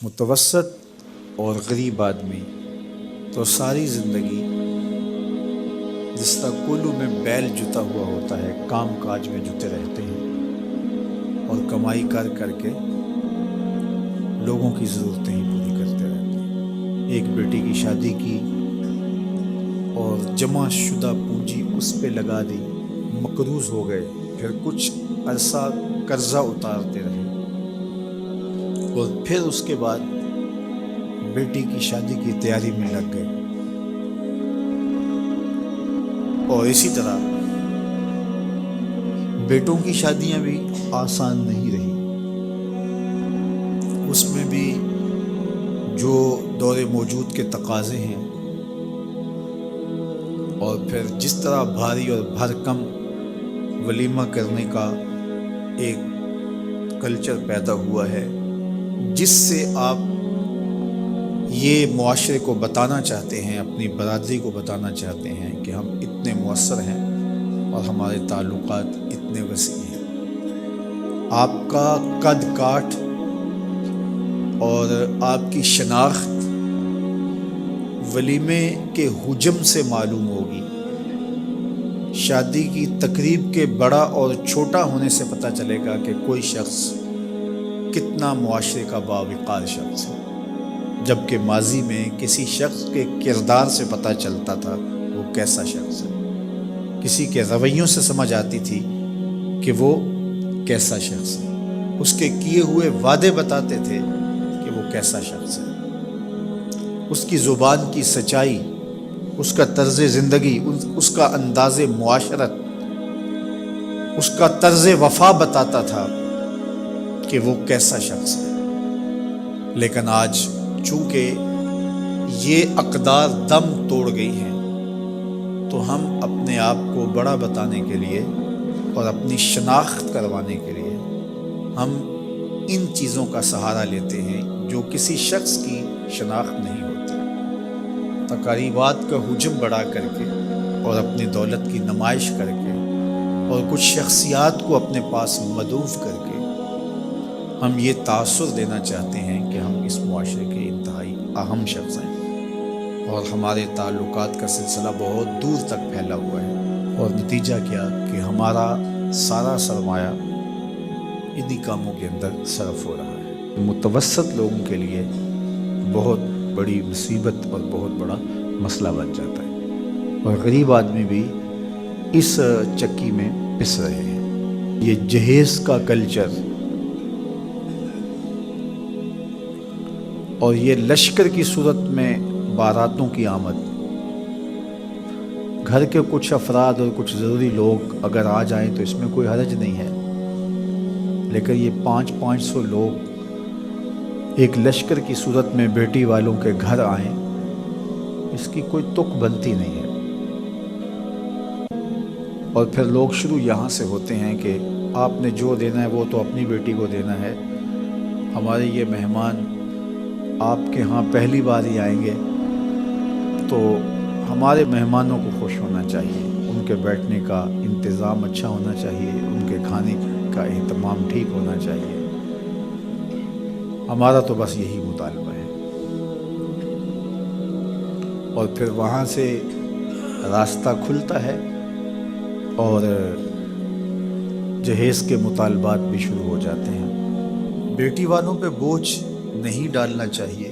متوسط اور غریب آدمی تو ساری زندگی جس طرح کولو میں بیل جتا ہوا ہوتا ہے کام کاج میں جتے رہتے ہیں اور کمائی کر کر کے لوگوں کی ضرورتیں ہی پوری کرتے رہتے ہیں۔ ایک بیٹی کی شادی کی اور جمع شدہ پونجی اس پہ لگا دی، مقروض ہو گئے، پھر کچھ عرصہ قرضہ اتارتے رہے اور پھر اس کے بعد بیٹی کی شادی کی تیاری میں لگ گئے۔ اور اسی طرح بیٹوں کی شادیاں بھی آسان نہیں رہی، اس میں بھی جو دور موجود کے تقاضے ہیں اور پھر جس طرح بھاری اور بھرکم ولیمہ کرنے کا ایک کلچر پیدا ہوا ہے، جس سے آپ یہ معاشرے کو بتانا چاہتے ہیں، اپنی برادری کو بتانا چاہتے ہیں کہ ہم اتنے مؤثر ہیں اور ہمارے تعلقات اتنے وسیع ہیں۔ آپ کا قد کاٹ اور آپ کی شناخت ولیمے کے حجم سے معلوم ہوگی، شادی کی تقریب کے بڑا اور چھوٹا ہونے سے پتہ چلے گا کہ کوئی شخص کتنا معاشرے کا باوقار شخص ہے، جبکہ ماضی میں کسی شخص کے کردار سے پتہ چلتا تھا وہ کیسا شخص ہے، کسی کے رویوں سے سمجھ آتی تھی کہ وہ کیسا شخص ہے، اس کے کیے ہوئے وعدے بتاتے تھے کہ وہ کیسا شخص ہے، اس کی زبان کی سچائی، اس کا طرز زندگی، اس کا انداز معاشرت، اس کا طرز وفا بتاتا تھا کہ وہ کیسا شخص ہے۔ لیکن آج چونکہ یہ اقدار دم توڑ گئی ہیں تو ہم اپنے آپ کو بڑا بتانے کے لیے اور اپنی شناخت کروانے کے لیے ہم ان چیزوں کا سہارا لیتے ہیں جو کسی شخص کی شناخت نہیں ہوتی۔ تقریبات کا حجم بڑھا کر کے اور اپنی دولت کی نمائش کر کے اور کچھ شخصیات کو اپنے پاس مدعو کر کے ہم یہ تاثر دینا چاہتے ہیں کہ ہم اس معاشرے کے انتہائی اہم شخص ہیں اور ہمارے تعلقات کا سلسلہ بہت دور تک پھیلا ہوا ہے، اور نتیجہ کیا کہ ہمارا سارا سرمایہ انہی کاموں کے اندر صرف ہو رہا ہے۔ متوسط لوگوں کے لیے بہت بڑی مصیبت اور بہت بڑا مسئلہ بن جاتا ہے، اور غریب آدمی بھی اس چکی میں پس رہے ہیں۔ یہ جہیز کا کلچر اور یہ لشکر کی صورت میں باراتوں کی آمد، گھر کے کچھ افراد اور کچھ ضروری لوگ اگر آ جائیں تو اس میں کوئی حرج نہیں ہے، لیکن یہ 500 لوگ ایک لشکر کی صورت میں بیٹی والوں کے گھر آئیں، اس کی کوئی تک بنتی نہیں ہے۔ اور پھر لوگ شروع یہاں سے ہوتے ہیں کہ آپ نے جو دینا ہے وہ تو اپنی بیٹی کو دینا ہے، ہمارے یہ مہمان آپ کے ہاں پہلی بار ہی آئیں گے تو ہمارے مہمانوں کو خوش ہونا چاہیے، ان کے بیٹھنے کا انتظام اچھا ہونا چاہیے، ان کے کھانے کا اہتمام ٹھیک ہونا چاہیے، ہمارا تو بس یہی مطالبہ ہے۔ اور پھر وہاں سے راستہ کھلتا ہے اور جہیز کے مطالبات بھی شروع ہو جاتے ہیں۔ بیٹی والوں پہ بوجھ نہیں ڈالنا چاہیے،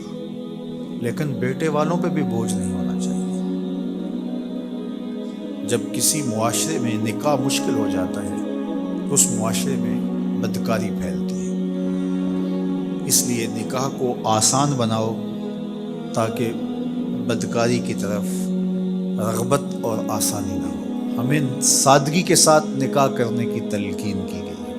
لیکن بیٹے والوں پہ بھی بوجھ نہیں ہونا چاہیے۔ جب کسی معاشرے میں نکاح مشکل ہو جاتا ہے تو اس معاشرے میں بدکاری پھیلتی ہے، اس لیے نکاح کو آسان بناؤ تاکہ بدکاری کی طرف رغبت اور آسانی نہ ہو۔ ہمیں سادگی کے ساتھ نکاح کرنے کی تلقین کی